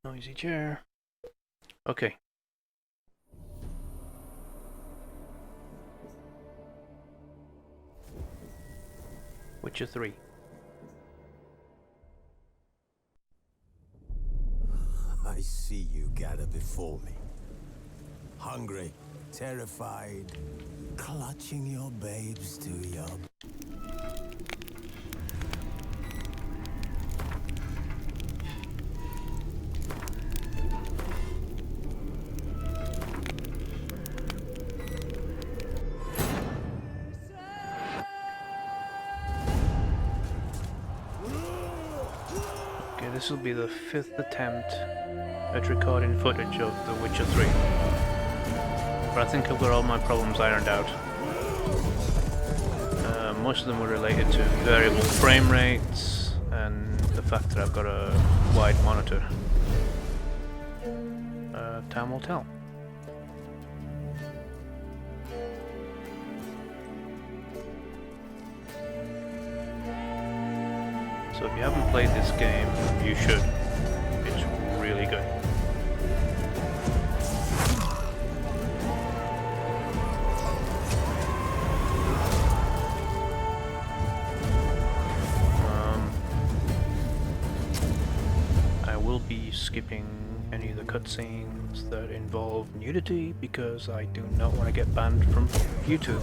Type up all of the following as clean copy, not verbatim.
Noisy chair. Okay. Witcher 3. I see you gather before me. Hungry, terrified, clutching your babes to your... Okay, this will be the 5th attempt at recording footage of The Witcher 3. But I think I've got all my problems ironed out. Most of them were related to variable frame rates and the fact that I've got a wide monitor. Time will tell. So if you haven't played this game, you should. It's really good. I will be skipping any of the cutscenes that involve nudity because I do not want to get banned from YouTube.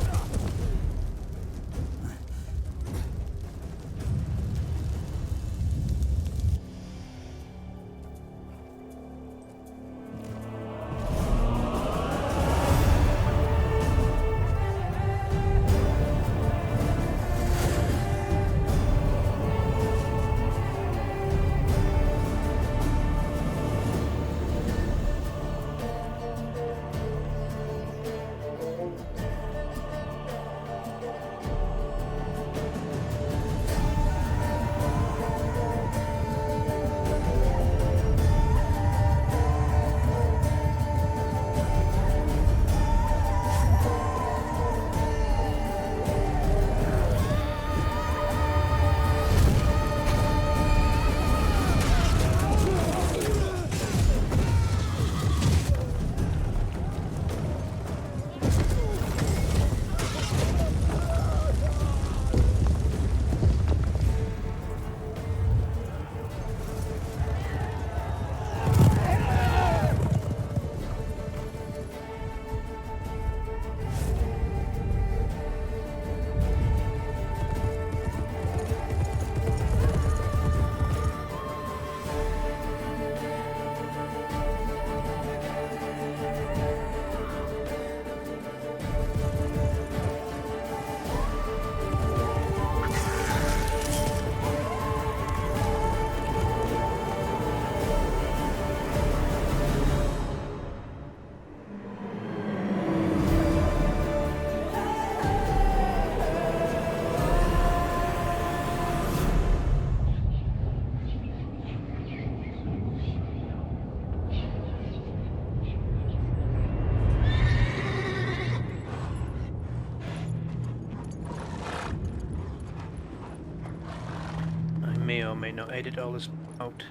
May or may not edit all this out.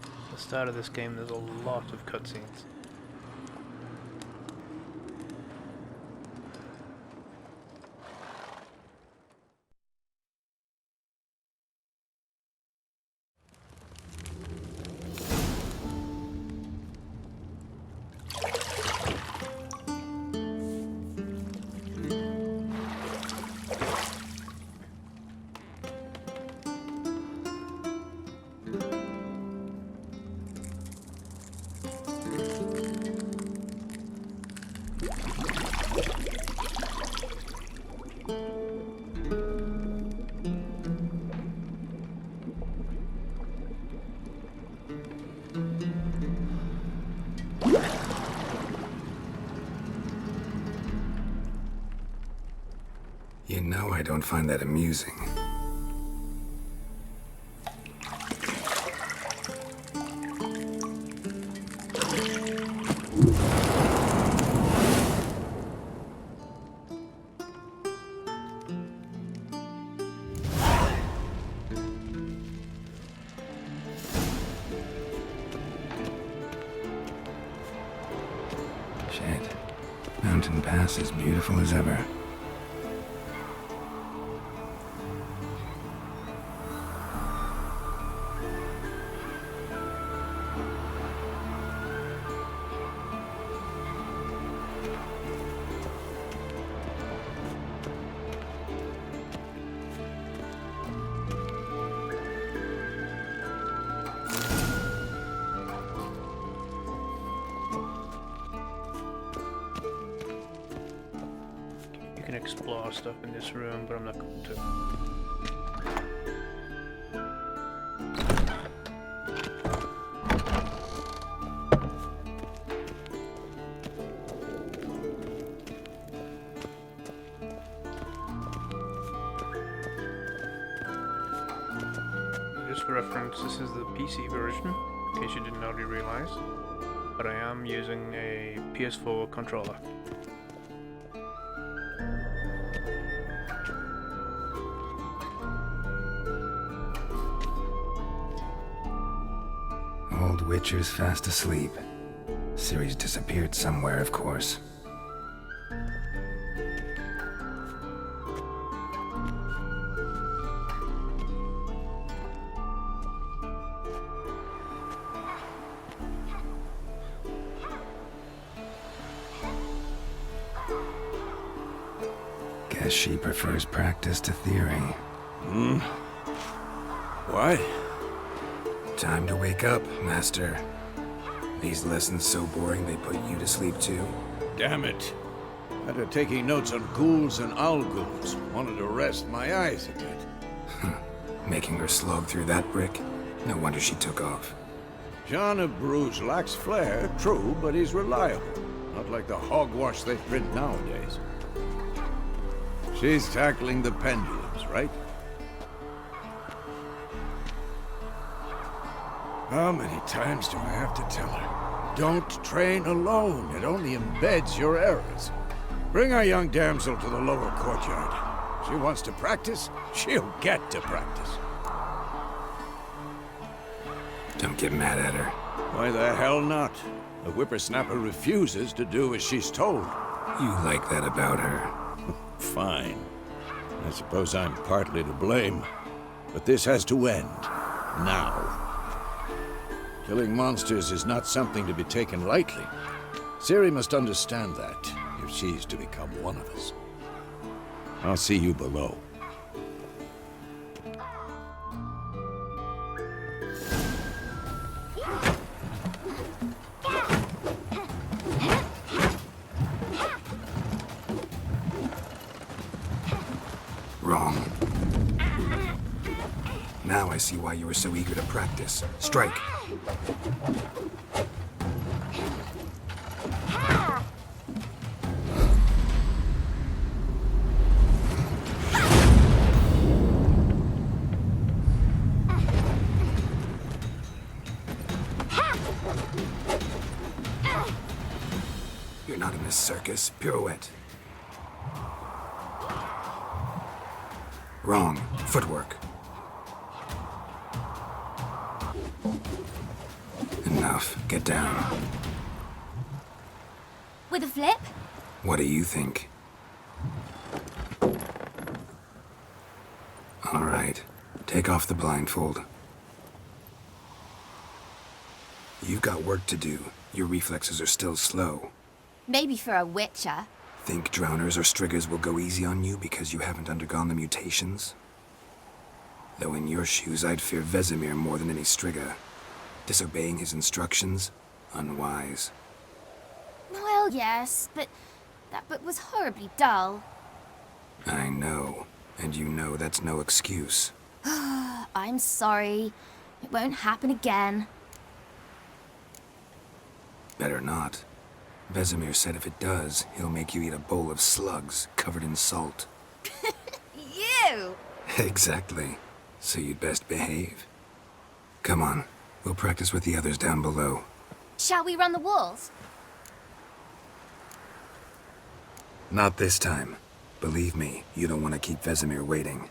At the start of this game there's a lot of cutscenes. You know I don't find that amusing. mountain pass as beautiful as ever. You can explore stuff in this room, but I'm not going to. Just for reference, this is the PC version, in case you didn't already realize. But I am using a PS4 controller. Old Witcher's fast asleep. Ciri's disappeared somewhere, of course. Guess she prefers practice to theory. What? Time to wake up, Master. These lessons so boring they put you to sleep too. Damn it. After taking notes on ghouls and owl ghouls, wanted to rest my eyes a bit. Making her slog through that brick? No wonder she took off. John of Bruges lacks flair, true, but he's reliable. Not like the hogwash they print nowadays. She's tackling the pendulums, right? How many times do I have to tell her? Don't train alone. It only embeds your errors. Bring our young damsel to the lower courtyard. She wants to practice, she'll get to practice. Don't get mad at her. Why the hell not? The whippersnapper refuses to do as she's told. You like that about her. Fine. I suppose I'm partly to blame. But this has to end. Now. Killing monsters is not something to be taken lightly. Ciri must understand that, if she's to become one of us. I'll see you below. Wrong. Now I see why you were so eager to practice. Strike! You're not in this circus. Pirouette. Wrong. Footwork. Enough. Get down. With a flip? What do you think? All right. Take off the blindfold. You've got work to do. Your reflexes are still slow. Maybe for a witcher. Think drowners or striggers will go easy on you because you haven't undergone the mutations? Though in your shoes, I'd fear Vesemir more than any strigger. Disobeying his instructions? Unwise. Well, yes, but that book was horribly dull. I know. And you know that's no excuse. I'm sorry. It won't happen again. Better not. Vesemir said if it does, he'll make you eat a bowl of slugs covered in salt. You! Exactly. So you'd best behave. Come on. We'll practice with the others down below. Shall we run the walls? Not this time. Believe me, you don't want to keep Vesemir waiting.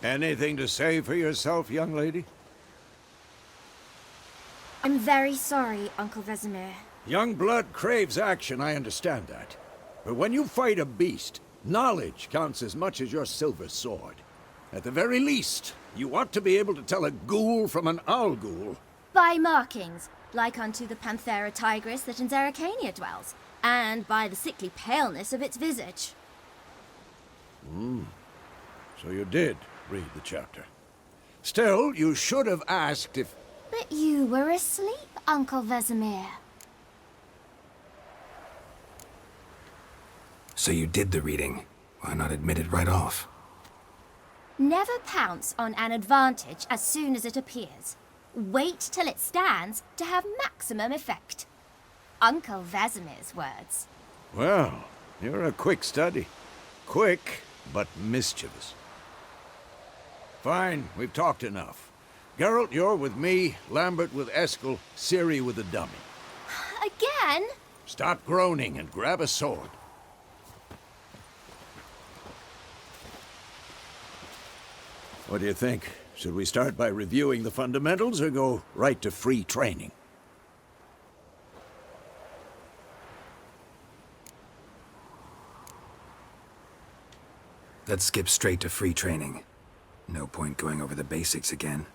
Anything to say for yourself, young lady? I'm very sorry, Uncle Vesemir. Young blood craves action, I understand that. But when you fight a beast, knowledge counts as much as your silver sword. At the very least, you ought to be able to tell a ghoul from an owl ghoul. By markings, like unto the Panthera tigris that in Zerrikania dwells, and by the sickly paleness of its visage. So you did read the chapter. Still, you should have asked if... But you were asleep, Uncle Vesemir. So you did the reading. Why not admit it right off? Never pounce on an advantage as soon as it appears. Wait till it stands to have maximum effect. Uncle Vesemir's words. Well, you're a quick study. Quick, but mischievous. Fine, we've talked enough. Geralt, you're with me, Lambert with Eskel, Ciri with the dummy. Again? Stop groaning and grab a sword. What do you think? Should we start by reviewing the fundamentals or go right to free training? Let's skip straight to free training. No point going over the basics again.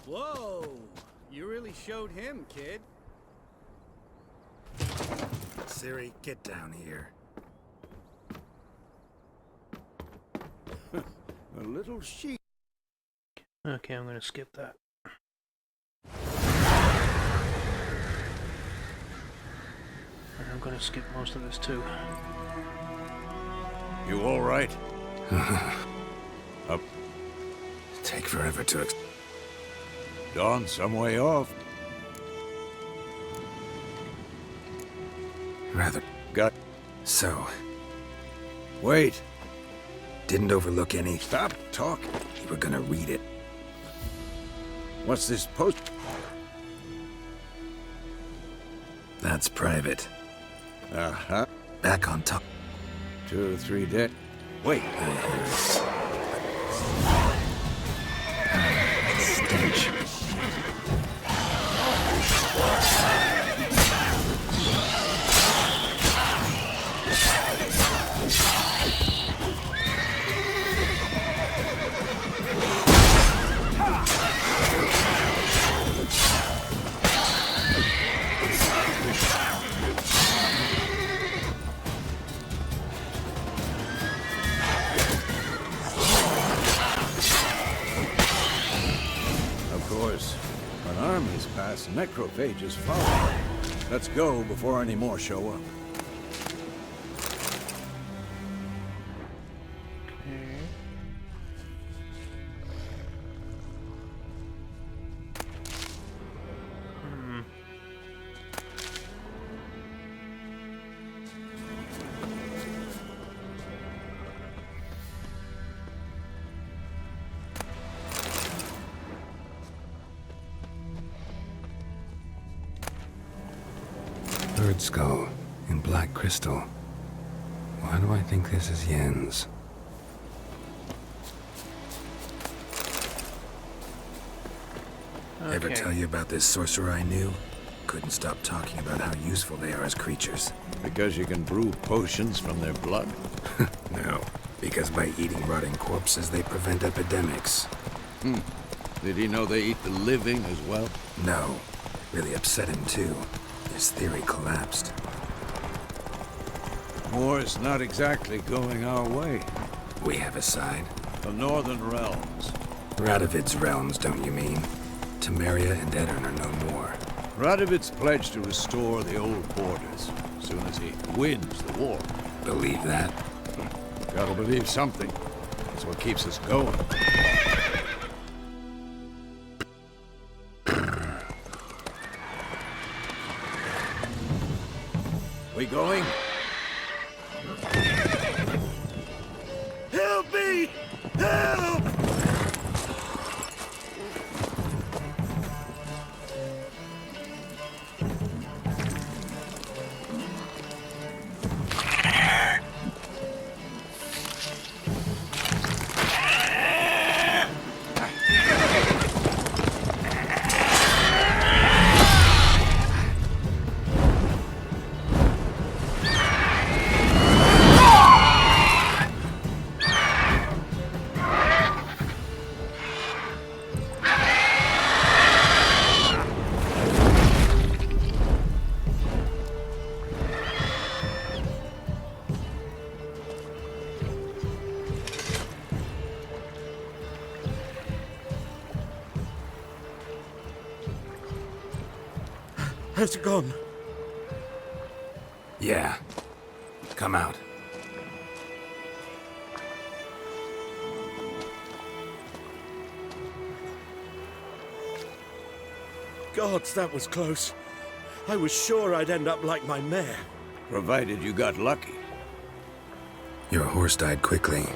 Whoa! You really showed him, kid. Ciri, get down here. A little sheep. Okay, I'm gonna skip that. And I'm gonna skip most of this too. You all right? Up. Take forever to Dawn some way off. rather. Got... So, Wait. didn't overlook any. Stop talking. You were gonna read it. What's this post? That's private. Uh-huh. Back on top. 2 or 3 days. Wait. Stench. Of course. When armies pass, necrophages follow. Let's go before any more show up. Okay. Bird skull in black crystal. Why do I think this is Yen's? Ever Okay. tell you about this sorcerer I knew? Couldn't stop talking about how useful they are as creatures. Because you can brew potions from their blood. No, because by eating rotting corpses, they prevent epidemics. Did he know they eat the living as well? No, really upset him too. His theory collapsed. War's not exactly going our way. We have a side. The Northern Realms. Radovid's realms, don't you mean? Temeria and Edirn are no more. Radovid's pledged to restore the old borders as soon as he wins the war. Believe that? Gotta believe something. That's what keeps us going. We going? Help me! Help! Has it gone? Yeah. Come out. Gods, that was close. I was sure I'd end up like my mare. Provided you got lucky. Your horse died quickly,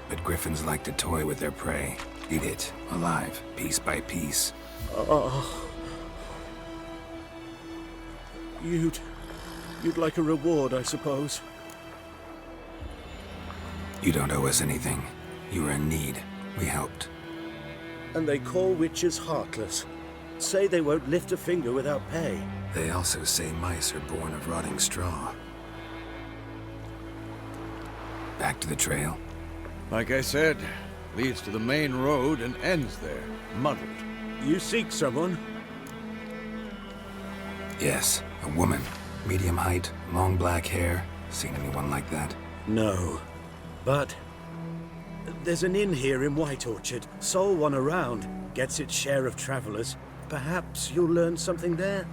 but griffins like to toy with their prey. Eat it, alive, piece by piece. Oh. You'd like a reward, I suppose. You don't owe us anything. You were in need. We helped. And they call witches heartless. Say they won't lift a finger without pay. They also say mice are born of rotting straw. Back to the trail. Like I said, leads to the main road and ends there, muddled. You seek someone? Yes, a woman. Medium height, long black hair. Seen anyone like that? No. But there's an inn here in White Orchard. Sole one around. Gets its share of travelers. Perhaps you'll learn something there?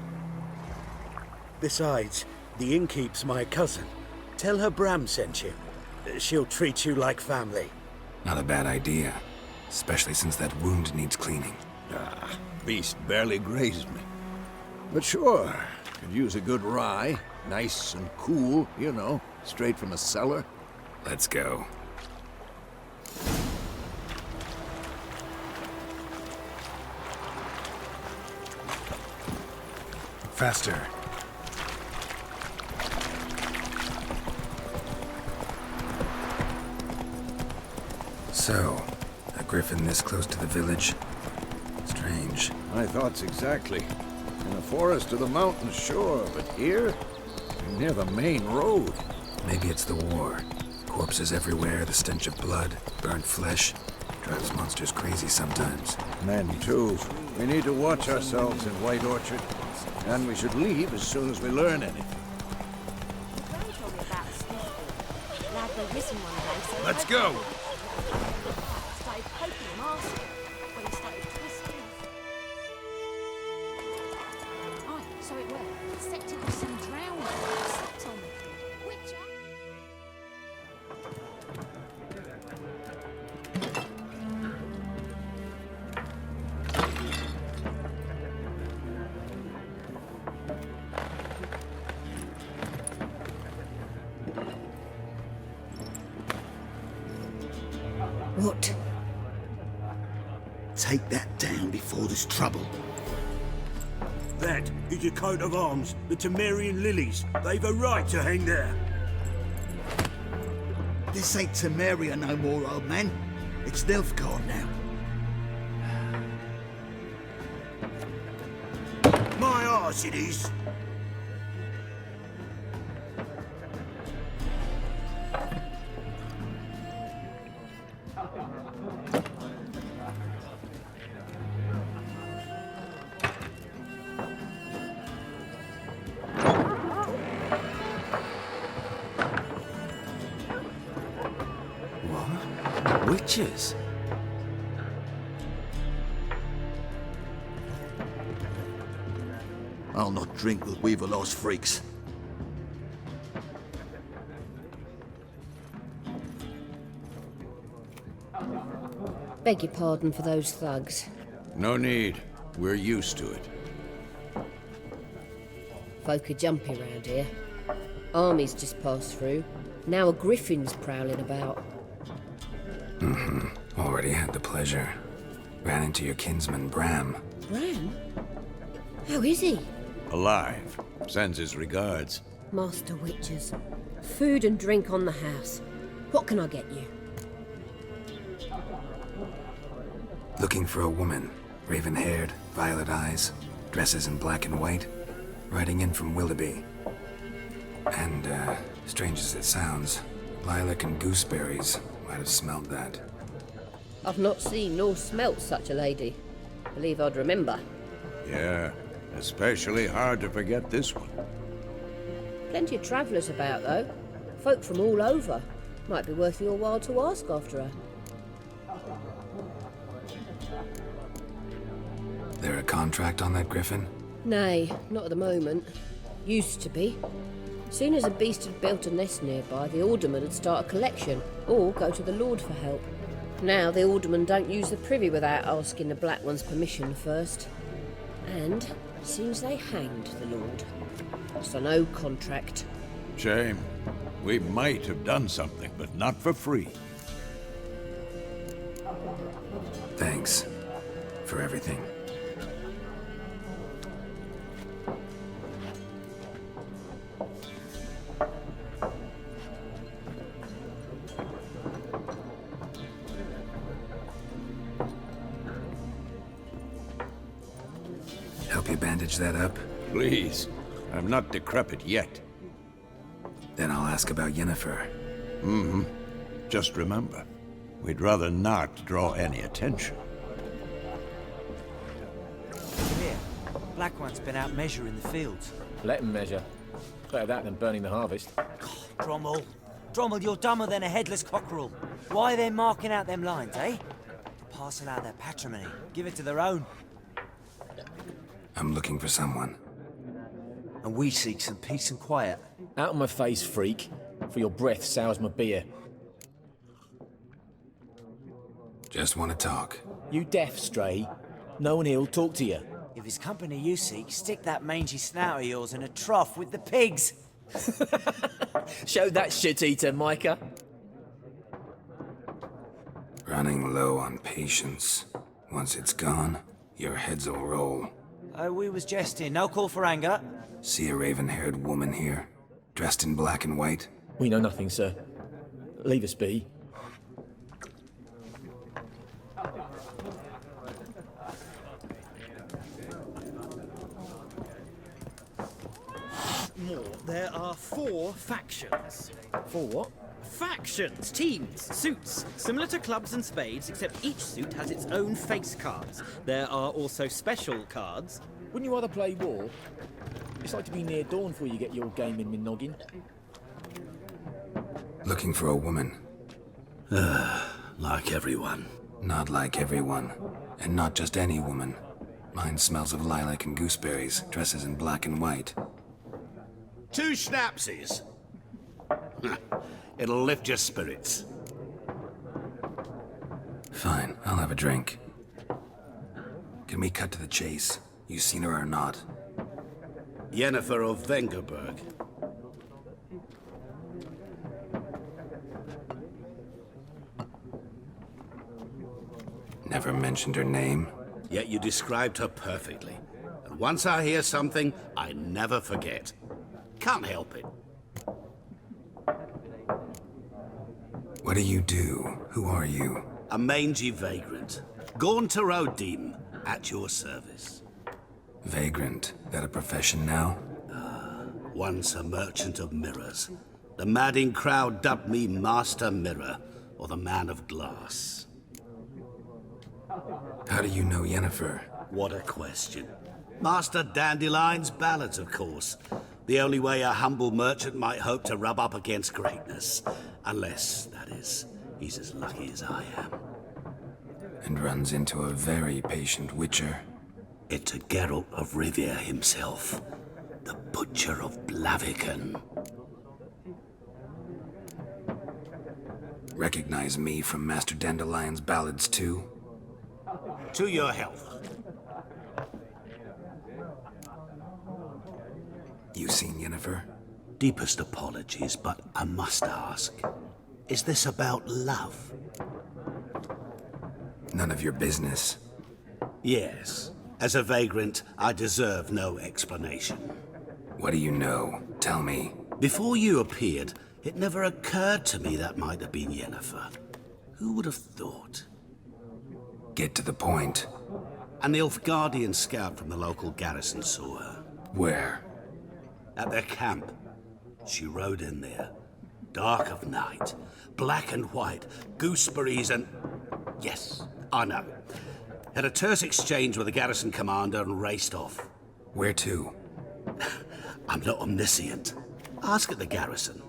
Besides, the innkeep's my cousin. Tell her Bram sent you. She'll treat you like family. Not a bad idea. Especially since that wound needs cleaning. Ah, beast barely grazed me. But sure, could use a good rye. Nice and cool, you know, straight from a cellar. Let's go. Faster. So, a griffin this close to the village? Strange. My thoughts exactly. In the forest or the mountains, sure, but here? Near the main road. Maybe it's the war. Corpses everywhere, the stench of blood, burnt flesh. Drives monsters crazy sometimes. Men, too. We need to watch ourselves in White Orchard. And we should leave as soon as we learn anything. Let's go! So it were. Set to some drowning. Slept on the which What? Take that down before there's trouble. That is your coat of arms, the Temerian lilies. They've a right to hang there. This ain't Temeria no more, old man. It's Nilfgaard now. My arse it is. Witches? I'll not drink with Weaverlaw's freaks. Beg your pardon for those thugs. No need. We're used to it. Folk are jumpy round here. Armies just passed through. Now a griffin's prowling about. Already had the pleasure. Ran into your kinsman, Bram. Bram? How is he? Alive. Sends his regards. Master Witches. Food and drink on the house. What can I get you? Looking for a woman. Raven-haired, violet eyes, dresses in black and white. Riding in from Willoughby. And, strange as it sounds, lilac and gooseberries might have smelled that. I've not seen nor smelt such a lady. Believe I'd remember. Yeah, especially hard to forget this one. Plenty of travellers about, though. Folk from all over. Might be worth your while to ask after her. There a contract on that griffin? Nay, not at the moment. Used to be. Soon as a beast had built a nest nearby, the alderman would start a collection, or go to the Lord for help. Now the aldermen don't use the privy without asking the Black One's permission first. And seems they hanged the Lord. So no contract. Shame. We might have done something, but not for free. Thanks for everything. Help you bandage that up? Please. I'm not decrepit yet. Then I'll ask about Yennefer. Just remember, we'd rather not draw any attention. Here, Black One's been out measuring the fields. Let him measure. Better that than burning the harvest. Drommel. Drommel, you're dumber than a headless cockerel. Why are they marking out them lines, eh? Passing out their patrimony. Give it to their own. I'm looking for someone. And we seek some peace and quiet. Out of my face, freak. For your breath sours my beer. Just want to talk. You deaf, Stray? No one here'll talk to you. If it's company you seek, stick that mangy snout of yours in a trough with the pigs. Show that shit-eater, Micah. Running low on patience. Once it's gone, your heads'll roll. Oh, we was jesting. No call for anger. See a raven-haired woman here, dressed in black and white? We know nothing, sir. Leave us be. There are 4 factions. 4 what? Factions, teams, suits, similar to clubs and spades, except each suit has its own face cards. There are also special cards. Wouldn't you rather play war? It's like to be near dawn before you get your game in my noggin. Looking for a woman. Like everyone. Not like everyone. And not just any woman. Mine smells of lilac and gooseberries, dresses in black and white. 2 schnapsies. It'll lift your spirits. Fine, I'll have a drink. Can we cut to the chase? You seen her or not? Yennefer of Vengerberg. Never mentioned her name? Yet you described her perfectly. And once I hear something, I never forget. Can't help it. What do you do? Who are you? A mangy vagrant. Gaunter O'Deem, at your service. Vagrant. That a profession now? Once a merchant of mirrors. The madding crowd dubbed me Master Mirror, or the Man of Glass. How do you know Yennefer? What a question. Master Dandelion's ballads, of course. The only way a humble merchant might hope to rub up against greatness. Unless, that is, he's as lucky as I am. And runs into a very patient witcher. Into Geralt of Rivia himself. The Butcher of Blaviken. Recognize me from Master Dandelion's ballads too? To your health. You seen Yennefer? Deepest apologies, but I must ask. Is this about love? None of your business. Yes. As a vagrant, I deserve no explanation. What do you know? Tell me. Before you appeared, it never occurred to me that might have been Yennefer. Who would have thought? Get to the point. An Nilfgaardian scout from the local garrison saw her. Where? At their camp. She rode in there. Dark of night. Black and white. Gooseberries and... Yes, I know. Had a terse exchange with the garrison commander and raced off. Where to? I'm not omniscient. Ask at the garrison.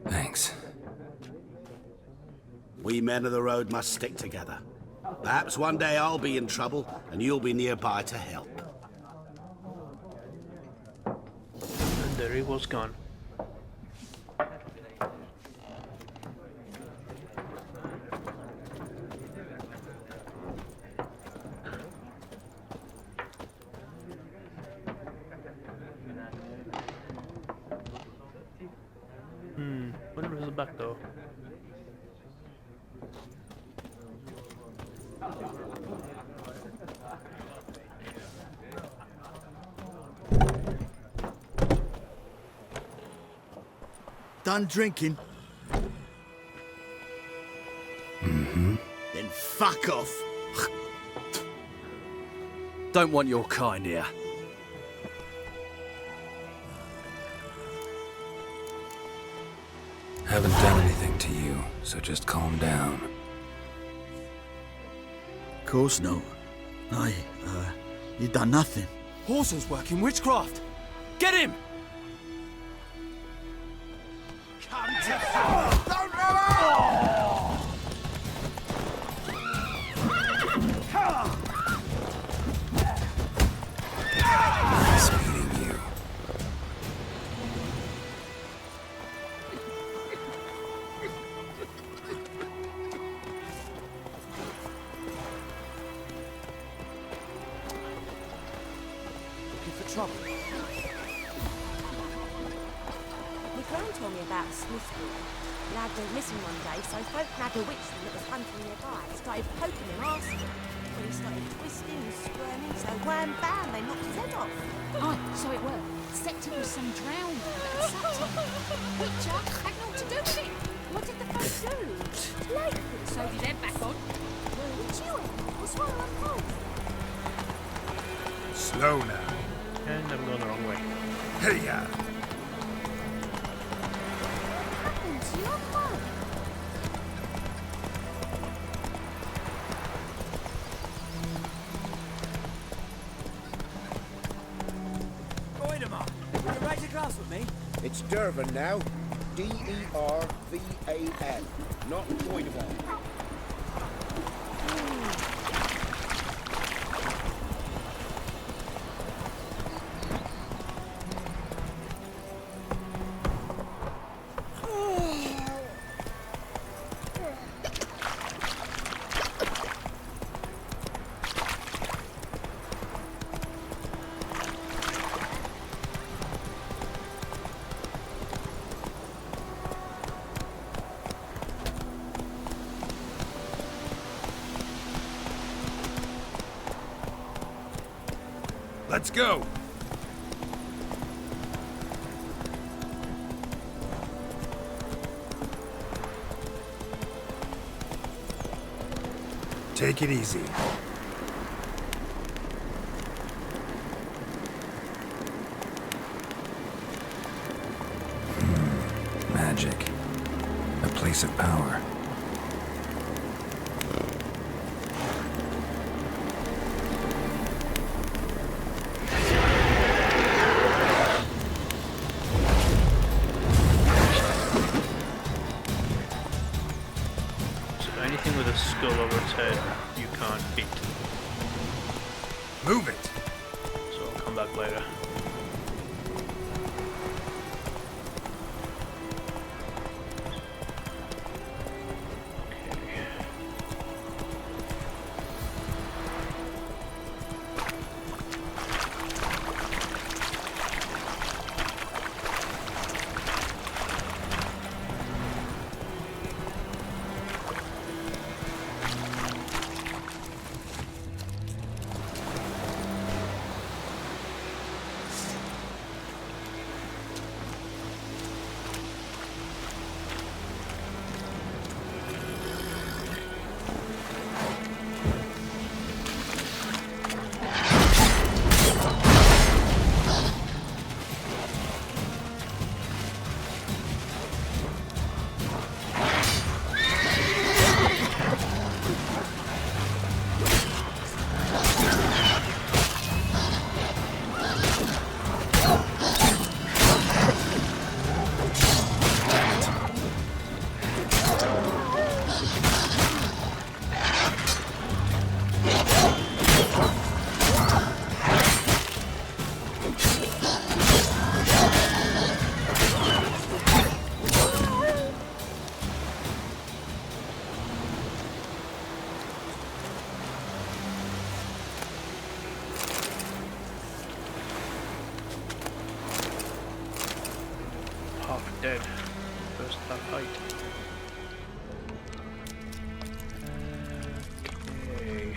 Thanks. We men of the road must stick together. Perhaps one day I'll be in trouble and you'll be nearby to help. there he was gone. Wonder if there's a back door. Done drinking? Mm-hmm. Then fuck off. Don't want your kind here. Haven't done anything to you, so just calm down. Of course no. You done nothing. Horson's working witchcraft. Get him! Nice meeting you. Looking for trouble? McClone told me about Smith's boy. Lad went missing one day, so folk nagged a witchman that was hunting nearby. Started poking him, asking him. When he started twisting and squirming, so wham bam, they knocked his head off. Aye, so it were. Except it was some drowning that had sucked him. Witcher had naught to do with it. What did the folk do? Late. Sewed his head back on. Well, what you What's wrong with both? Slow now. And I'm going the wrong way. Hey-ya! Happened to your phone? Voidemar, would you raise a glass with me? It's Dervan now. D-E-R-V-A-N. Not Voidemar. Let's go! Take it easy. Magic. A place of power. So anything with a skull over its head, you can't beat. Move it! So I'll come back later. fight. Okay.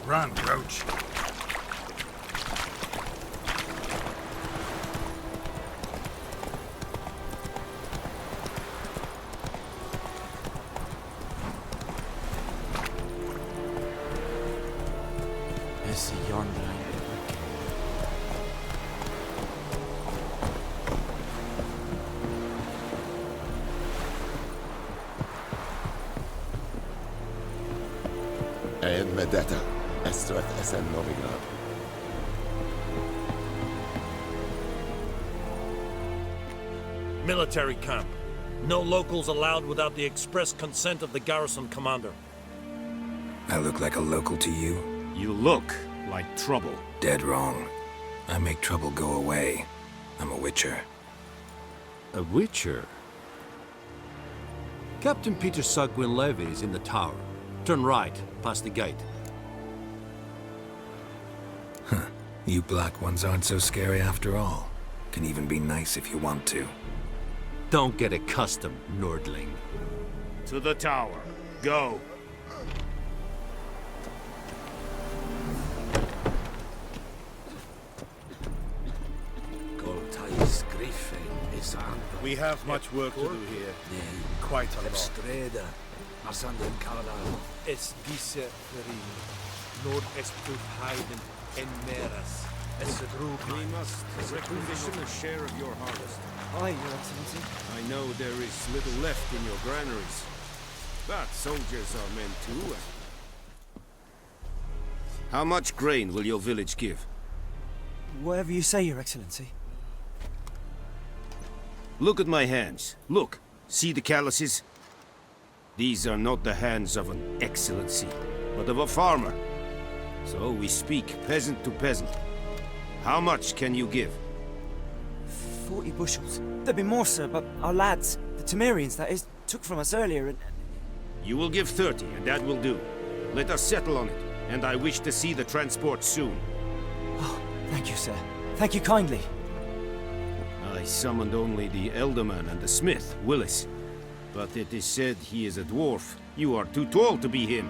Run, Roach. I see yonder. En med detta, Estret SN Novigrad. Military camp. No locals allowed without the express consent of the garrison commander. I look like a local to you? You look like trouble. Dead wrong. I make trouble go away. I'm a witcher. A witcher? Captain Peter Sugwin Levy is in the tower. Turn right, past the gate. Huh. You black ones aren't so scary after all. Can even be nice if you want to. Don't get accustomed, Nordling. To the tower. Go. We have much work to do here. Quite a lot. Streda, Marsanda and Carlisle. Es diese Ferin. Nord est Heiden en Meras. Es We must requisition a share of your harvest. Aye, Your Excellency. I know there is little left in your granaries, but soldiers are men too. How much grain will your village give? Whatever you say, Your Excellency. Look at my hands. Look. See the calluses? These are not the hands of an excellency, but of a farmer. So we speak peasant to peasant. How much can you give? 40 bushels. There'd be more, sir, but our lads, the Temerians, that is, took from us earlier and... You will give 30, and that will do. Let us settle on it, and I wish to see the transport soon. Oh, thank you, sir. Thank you kindly. I summoned only the Elderman and the smith, Willis. But it is said he is a dwarf. You are too tall to be him.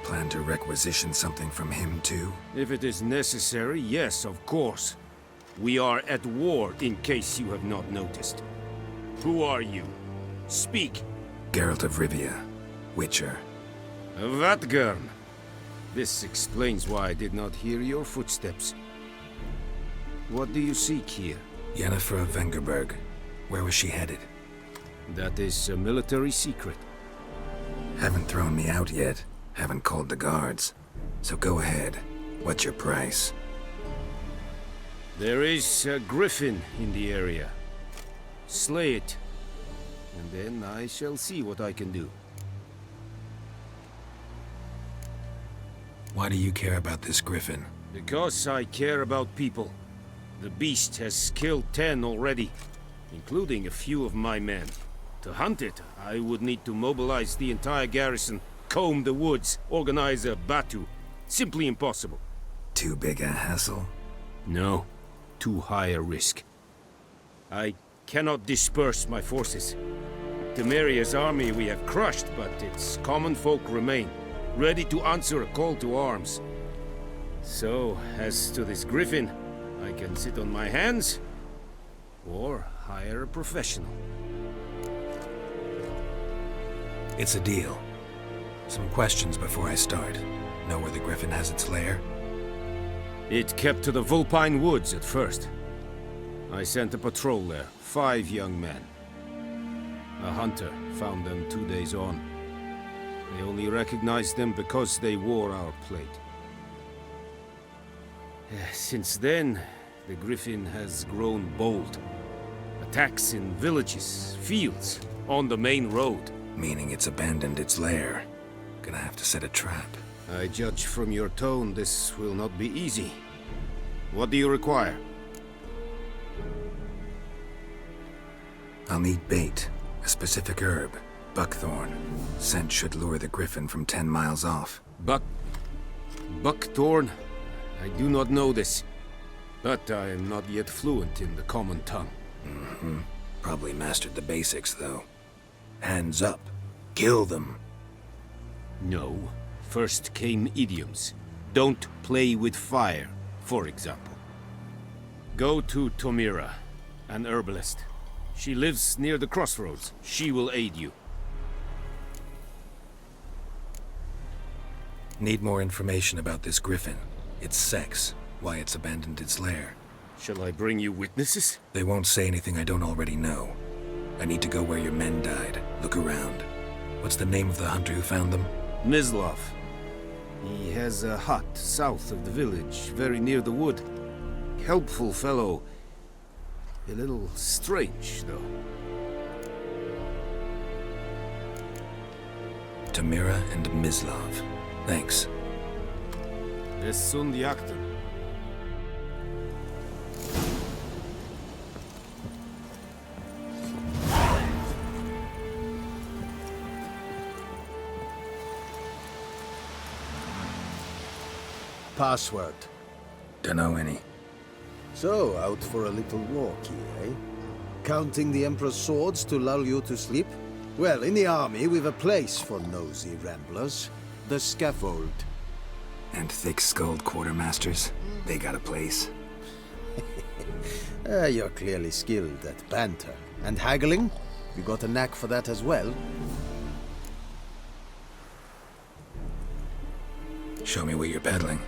Plan to requisition something from him, too? If it is necessary, yes, of course. We are at war, in case you have not noticed. Who are you? Speak. Geralt of Rivia, Witcher. Vatgern. This explains why I did not hear your footsteps. What do you seek here? Yennefer of Vengerberg. Where was she headed? That is a military secret. Haven't thrown me out yet. Haven't called the guards. So go ahead. What's your price? There is a griffin in the area. Slay it. And then I shall see what I can do. Why do you care about this griffin? Because I care about people. The beast has killed 10 already, including a few of my men. To hunt it, I would need to mobilize the entire garrison, comb the woods, organize a batu. Simply impossible. Too big a hassle? No, too high a risk. I cannot disperse my forces. Temeria's army we have crushed, but its common folk remain, ready to answer a call to arms. So, as to this griffin, I can sit on my hands, or hire a professional. It's a deal. Some questions before I start. Know where the griffin has its lair? It kept to the Vulpine Woods at first. I sent a patrol there, 5 young men. A hunter found them 2 days on. They only recognized them because they wore our plate. Since then, the Griffin has grown bold. Attacks in villages, fields, on the main road. Meaning it's abandoned its lair. Gonna have to set a trap. I judge from your tone this will not be easy. What do you require? I'll need bait, a specific herb, buckthorn. Scent should lure the Griffin from 10 miles off. Buckthorn? I do not know this, but I am not yet fluent in the common tongue. Probably mastered the basics, though. Hands up. Kill them. No. First came idioms. Don't play with fire, for example. Go to Tomira, an herbalist. She lives near the crossroads. She will aid you. Need more information about this Griffin. Its sex, why it's abandoned its lair. Shall I bring you witnesses? They won't say anything I don't already know. I need to go where your men died. Look around. What's the name of the hunter who found them? Mislav. He has a hut south of the village, very near the wood. Helpful fellow. A little strange, though. Tomira and Mislav. Thanks. Es sunt jakten. Password. Dunno any. So, out for a little walkie, eh? Counting the Emperor's swords to lull you to sleep? Well, in the army, we've a place for nosy ramblers. The scaffold. And thick-skulled quartermasters? They got a place. You're clearly skilled at banter. And haggling? You got a knack for that as well? Show me what you're peddling.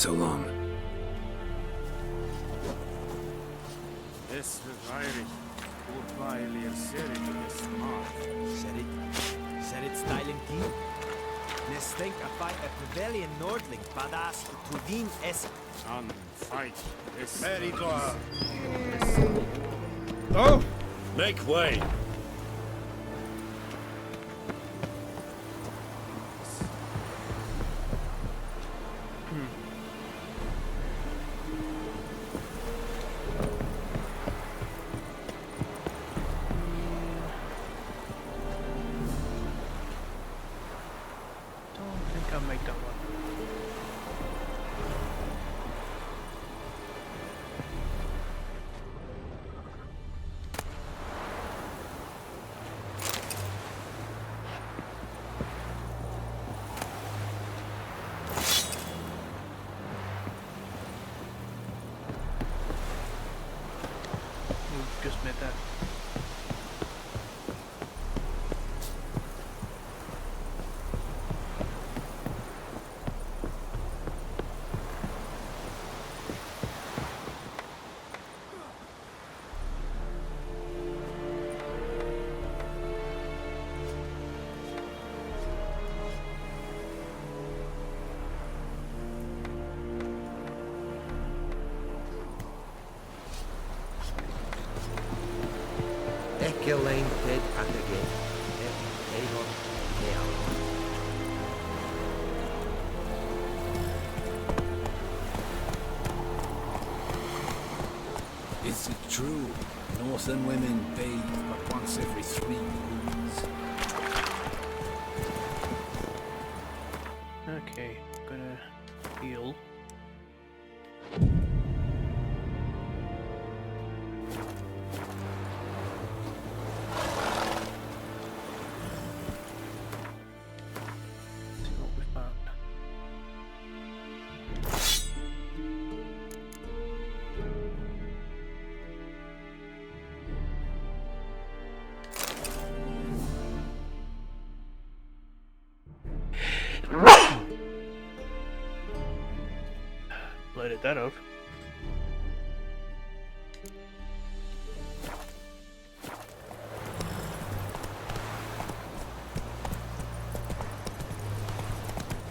So long. Said it styling key. Nes think I fight a Pavilion Nordling, badass Tudin es. An fight. Very good. Oh! Make way! Just made that. Elaine dead at the gate. Avon, Horse and women bathe but once every 3 moons. Okay, gonna heal. See what we found. Lighted that up.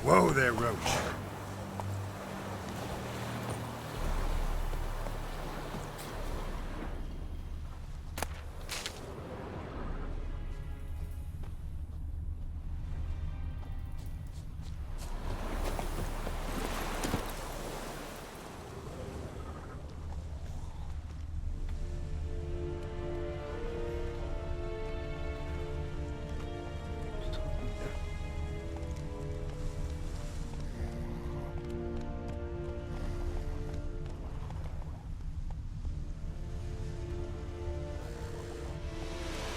Whoa there, Roach.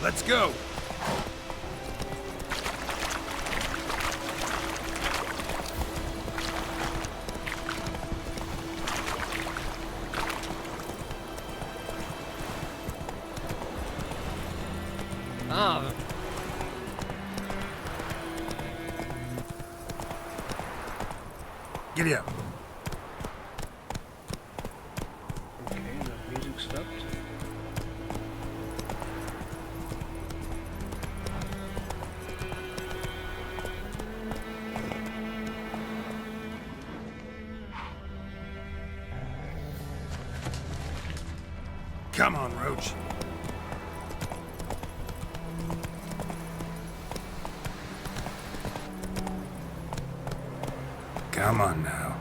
Let's go! Ah. Giddy up. Okay, the music stopped. Come on, Roach. Come on now.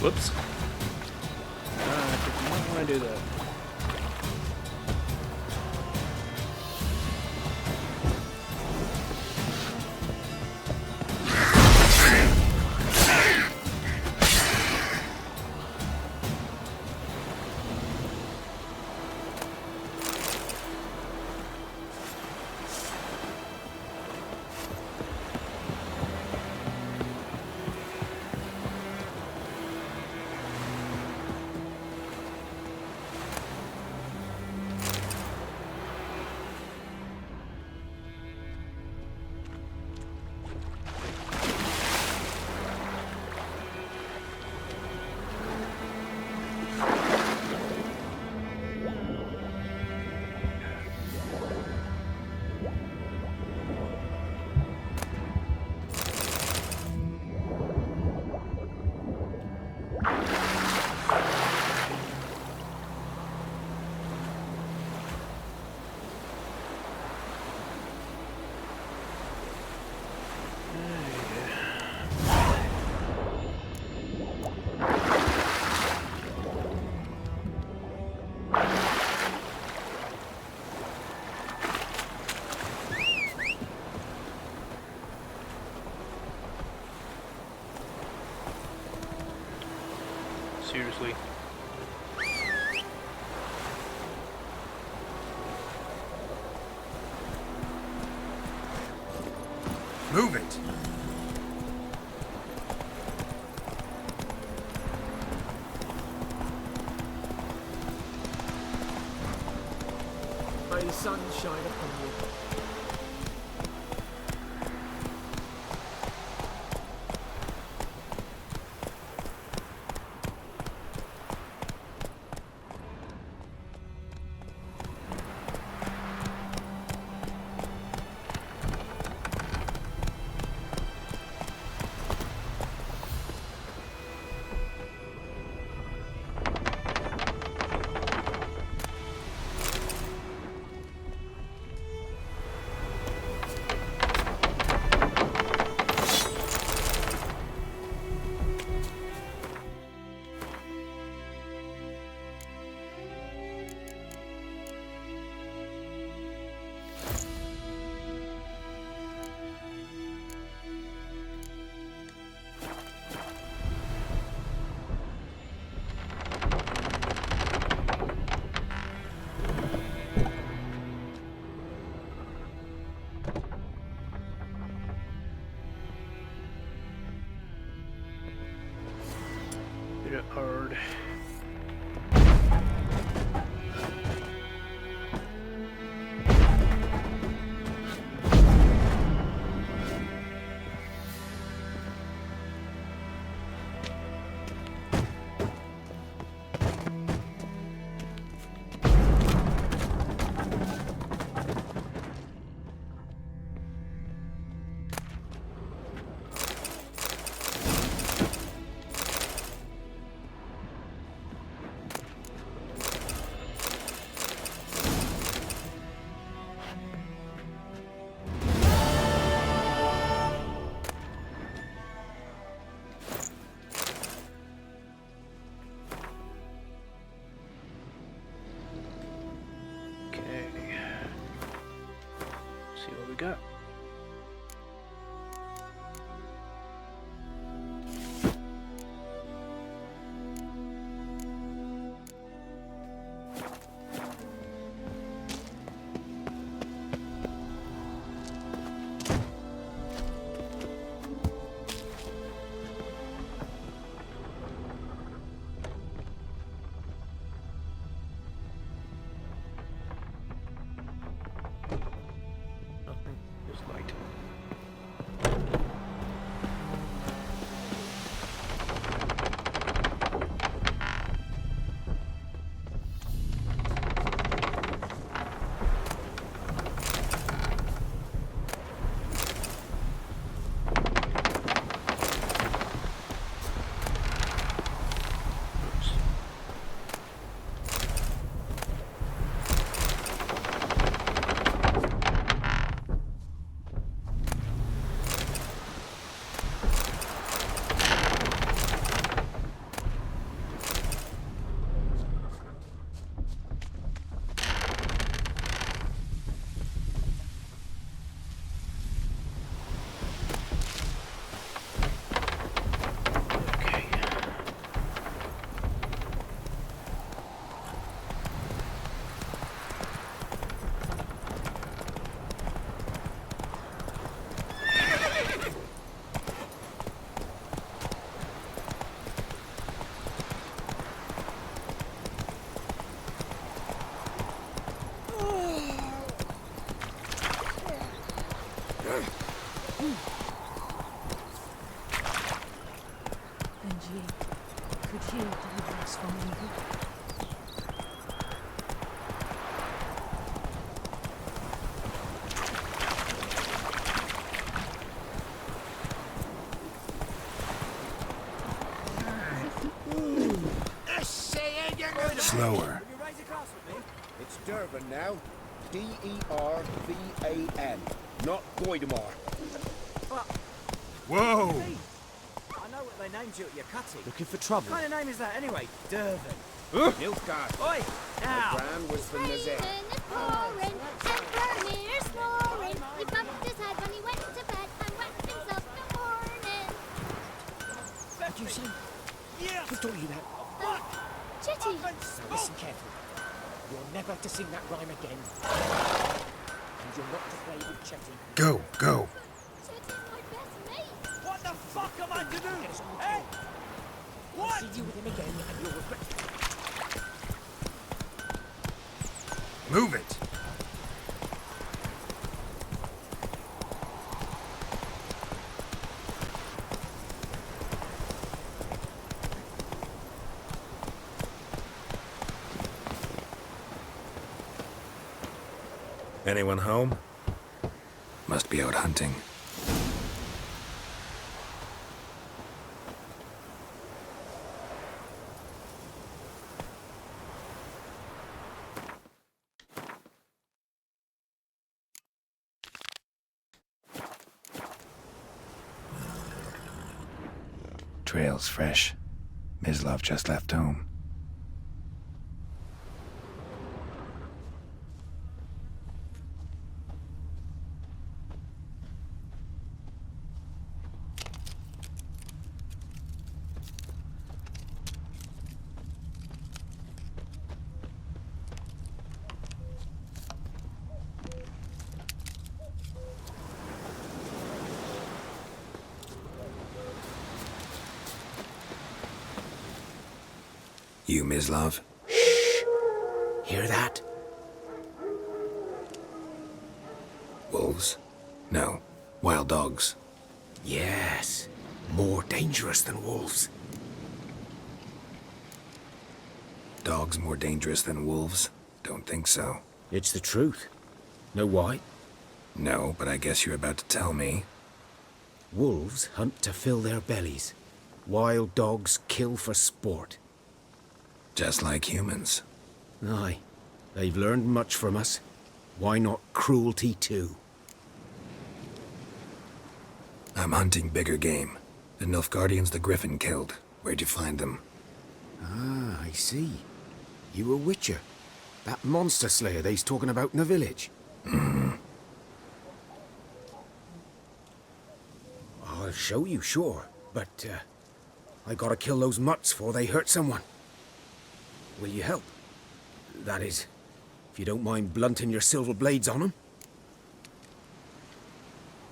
Whoops. I did not want to do that. Seriously. Move it! May the sun shine upon you. get hard. See what we got. Benji, could you deliver us from evil? Slower. It's Durban now. D-E-R-V-A-N. Not Goidamar. Whoa! Hey, I know what they named you at your cutting. Looking for trouble? What kind of name is that anyway? Durban. Nilfgaard. Oi! Now! The brand was from Nazet. pouring, and Vermeer snoring. He bumped his head when he went to bed and wet himself in the morning. What did you say? Yeah! Who taught you that? Chitty. Now listen carefully. You're never to sing that rhyme again. And you're not to play with Chetty. Go, go. Chitty's my best mate. What the fuck am I to do? Hey! I'll see you with him again and you'll regret it. Move it. Anyone home? Must be out hunting. Trail's fresh. Mislav just left home. You, Mislav? Hear that? Wolves? No. Wild dogs. Yes. More dangerous than wolves. Dogs more dangerous than wolves? Don't think so. It's the truth. Know why? No, but I guess you're about to tell me. Wolves hunt to fill their bellies. Wild dogs kill for sport. Just like humans. Aye. They've learned much from us. Why not cruelty too? I'm hunting bigger game. The Nilfgaardians the Griffin killed. Where'd you find them? Ah, I see. You a witcher. That monster slayer they's talking about in the village. I'll show you, sure. But, I gotta kill those mutts before they hurt someone. Will you help? That is, if you don't mind blunting your silver blades on them.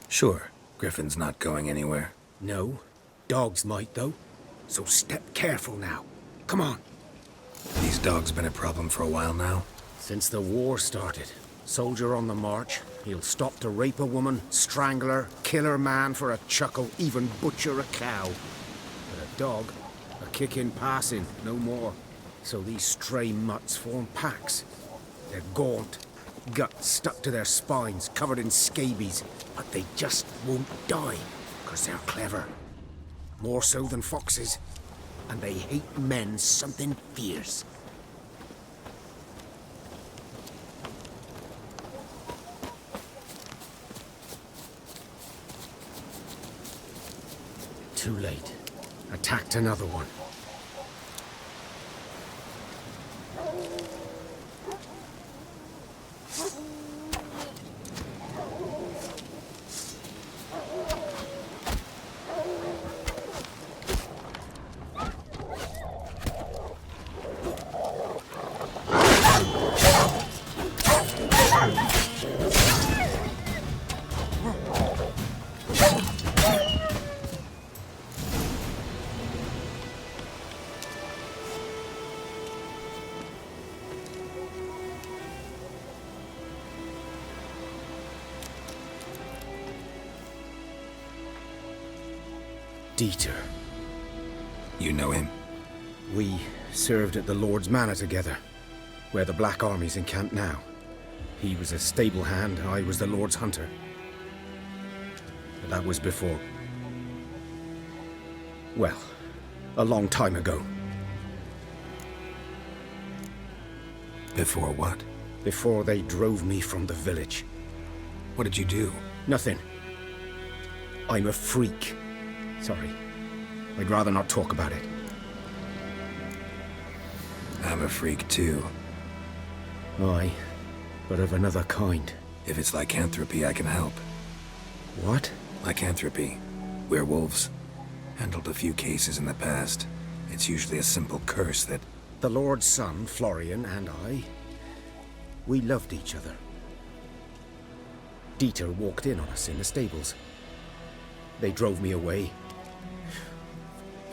Sure. Griffin's not going anywhere. No. Dogs might, though. So step careful now. Come on. These dogs been a problem for a while now? Since the war started. Soldier on the march. He'll stop to rape a woman, strangle her, kill her man for a chuckle, even butcher a cow. But a dog, a kick in passing, no more. So these stray mutts form packs. They're gaunt, guts stuck to their spines, covered in scabies. But they just won't die, 'cause they're clever. More so than foxes. And they hate men something fierce. Too late. Attacked another one. Dieter. You know him? We served at the Lord's Manor together, where the Black Army's encamped now. He was a stable hand, I was the Lord's hunter. But that was before... well, a long time ago. Before what? Before they drove me from the village. What did you do? Nothing. I'm a freak. Sorry. I'd rather not talk about it. I'm a freak too. Aye, but of another kind. If it's lycanthropy, I can help. What? Lycanthropy. Werewolves. Handled a few cases in the past. It's usually a simple curse that... The Lord's son, Florian, and I... we loved each other. Dieter walked in on us in the stables. They drove me away.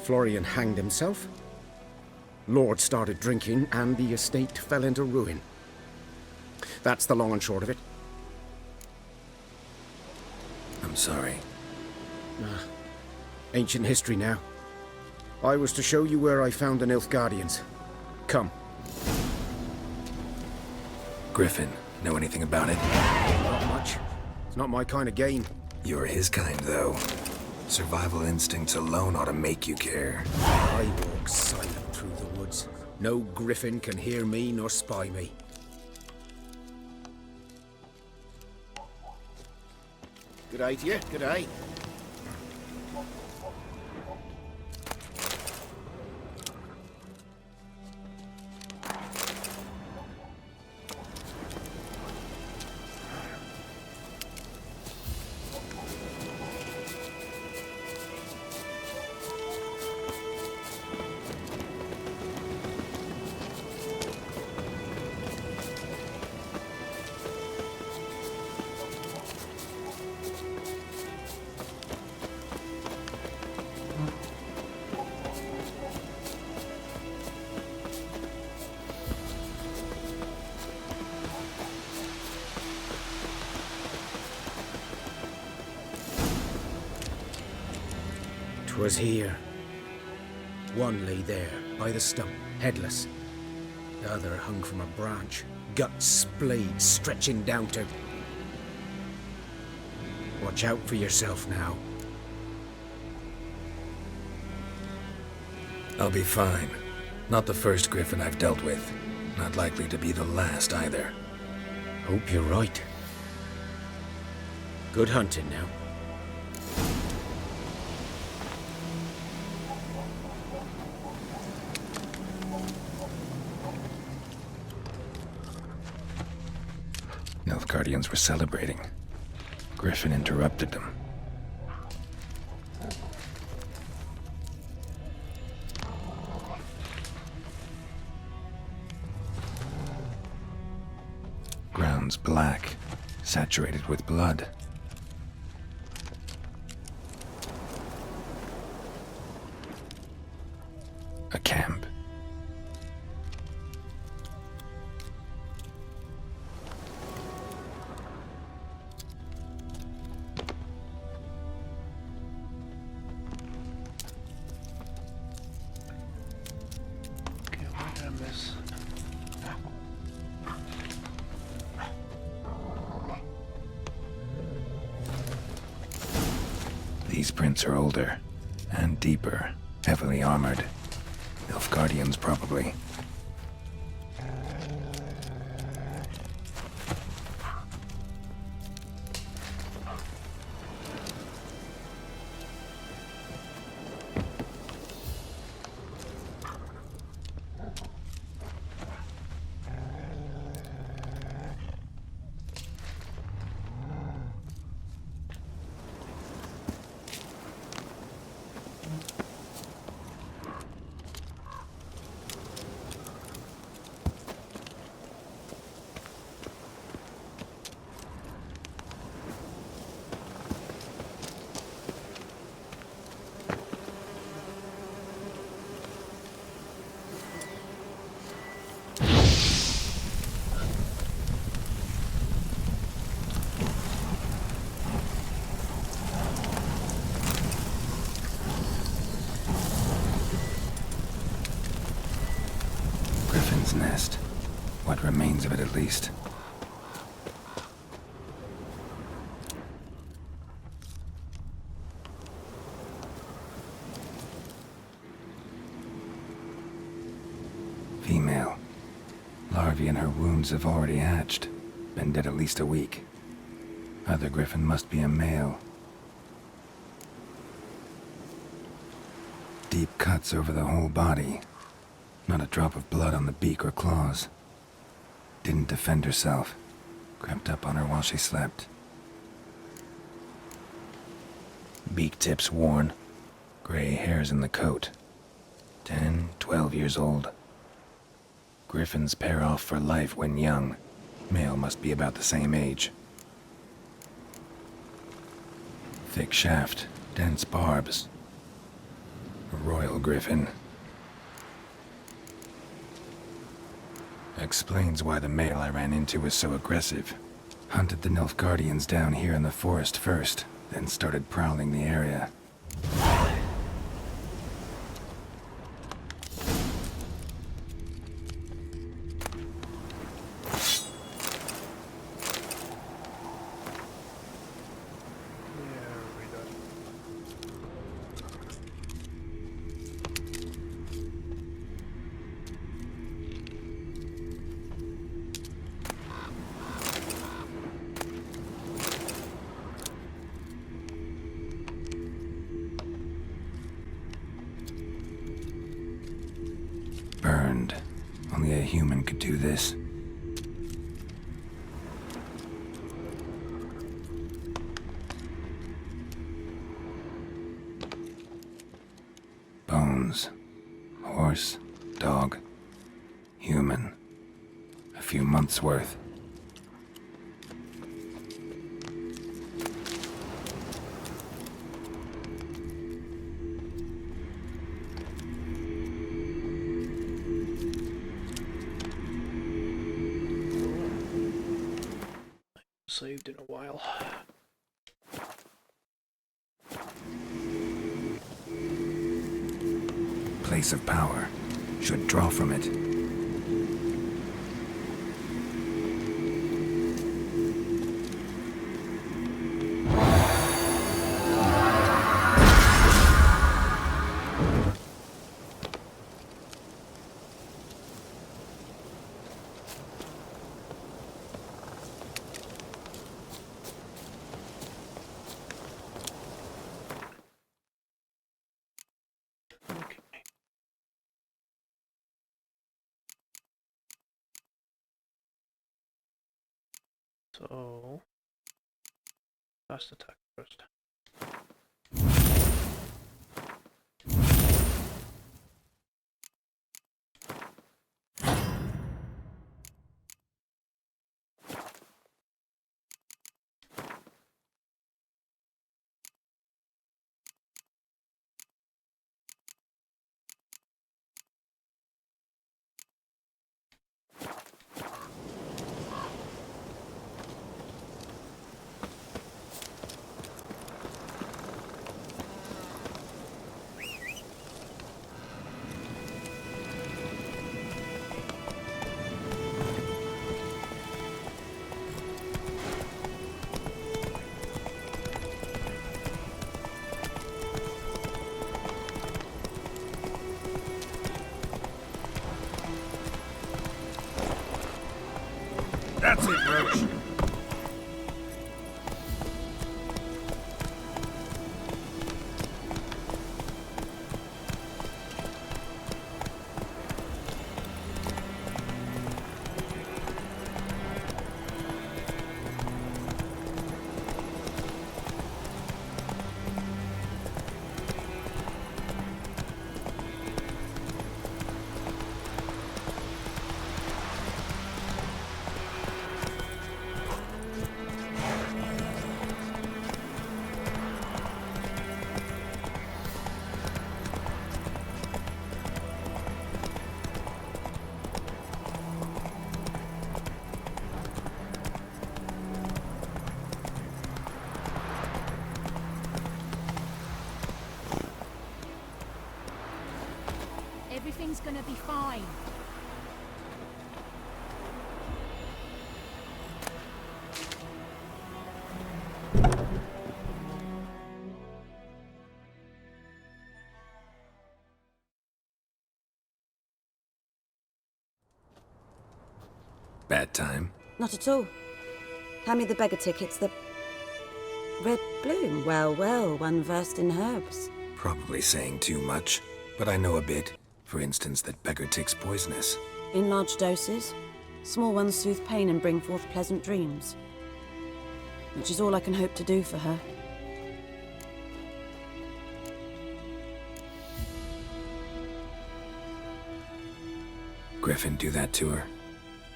Florian hanged himself. Lord started drinking, and the estate fell into ruin. That's the long and short of it. I'm sorry. Ancient history now. I was to show you where I found the Nilfgaardians. Come. Griffin, know anything about it? Not much. It's not my kind of game. You're his kind, though. Survival instincts alone ought to make you care. I walk silent through the woods. No griffin can hear me nor spy me. Good day to you, good day. 'Twas here. One lay there, by the stump, headless. The other hung from a branch, guts splayed, stretching down to... Watch out for yourself now. I'll be fine. Not the first griffin I've dealt with. Not likely to be the last either. Hope you're right. Good hunting now. Nilfgaardians were celebrating. Griffin interrupted them. Ground's black, saturated with blood. A camp. Okay, where did I miss? These prints are older and deeper, heavily armored. Nilfgaardians, probably. Griffin's nest. What remains of it, at least. Female. Larvae in her wounds have already hatched. Been dead at least a week. Other griffin must be a male. Deep cuts over the whole body. Not a drop of blood on the beak or claws. Didn't defend herself. Crept up on her while she slept. Beak tips worn. Gray hairs in the coat. 10, 12 years old. Griffins pair off for life when young. Male must be about the same age. Thick shaft, dense barbs. A royal griffin. Explains why the male I ran into was so aggressive. Hunted the Nilfgaardians down here in the forest first, then started prowling the area. Burned. Only a human could do this. Bones. Horse, dog, human. A few months' worth. Saved in a while. place of power, should draw from it. So, fast attack first. That's it, Roach. Everything's gonna be fine. Bad time? Not at all. Hand me the beggar tickets, the... Red Bloom. Well, well, one versed in herbs. Probably saying too much, but I know a bit. For instance, that beggar tick's poisonous. In large doses. Small ones soothe pain and bring forth pleasant dreams. Which is all I can hope to do for her. Griffin do that to her?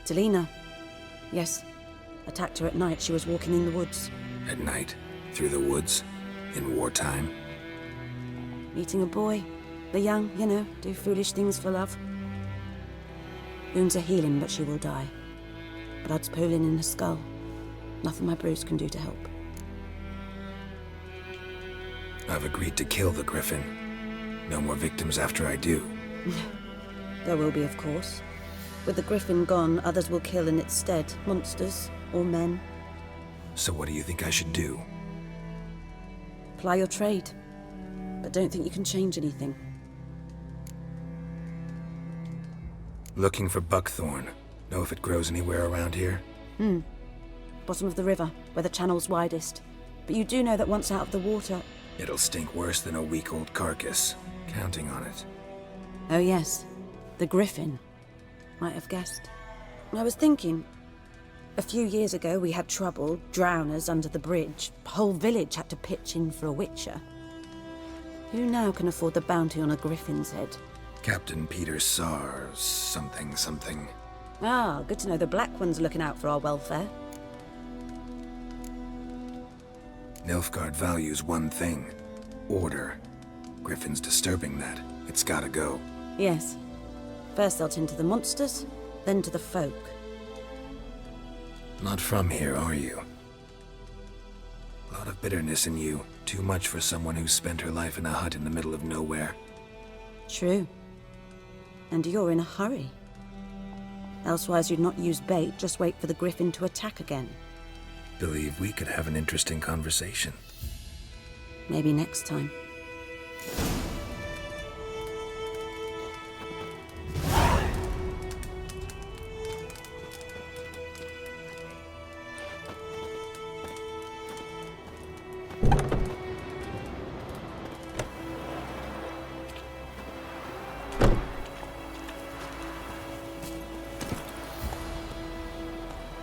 Delina. Yes. Attacked her at night. She was walking in the woods. At night? Through the woods? In wartime? Meeting a boy. The young, you know, do foolish things for love. Wounds are healing, but she will die. Blood's pooling in her skull. Nothing my bruise can do to help. I've agreed to kill the Griffin. No more victims after I do. There will be, of course. With the Griffin gone, others will kill in its stead. Monsters, or men. So what do you think I should do? Ply your trade. But don't think you can change anything. Looking for buckthorn. Know if it grows anywhere around here? Bottom of the river, where the channel's widest. But you do know that once out of the water... It'll stink worse than a week-old carcass. Counting on it. Oh yes, the Griffin. Might have guessed. I was thinking... A few years ago we had trouble, drowners under the bridge. The whole village had to pitch in for a witcher. Who now can afford the bounty on a Griffin's head? Captain Peter Sars, something. Ah, good to know the Black One's looking out for our welfare. Nilfgaard values one thing. Order. Griffin's disturbing that. It's gotta go. Yes. First they'll tend to the monsters, then to the folk. Not from here, are you? A lot of bitterness in you. Too much for someone who spent her life in a hut in the middle of nowhere. True. And you're in a hurry. Elsewise you'd not use bait, just wait for the griffin to attack again. Believe we could have an interesting conversation. Maybe next time.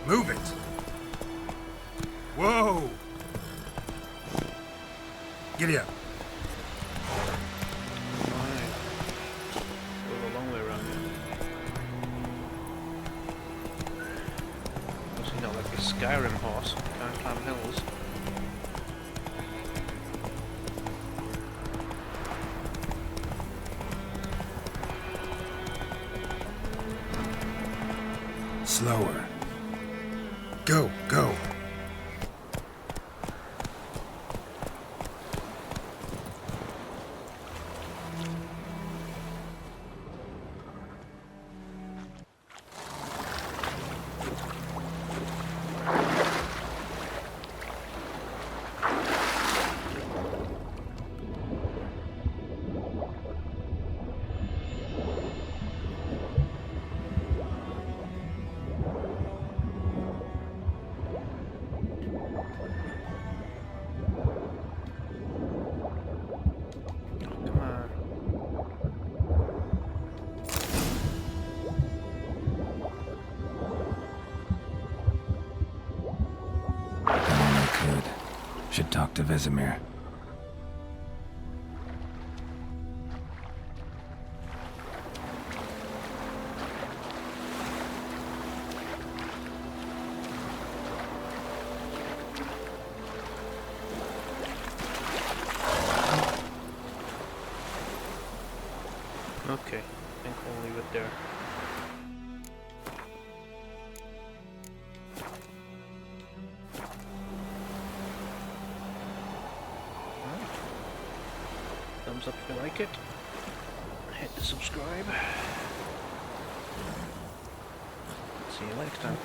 Move it! Whoa! Giddy up. Right. Go the long way around here. Obviously not like a Skyrim horse. Can't climb hills. Slower. Go, go. Should talk to Vesemir. Okay, I think we'll leave it there. Thumbs up if you like it. Hit the subscribe. See you next time.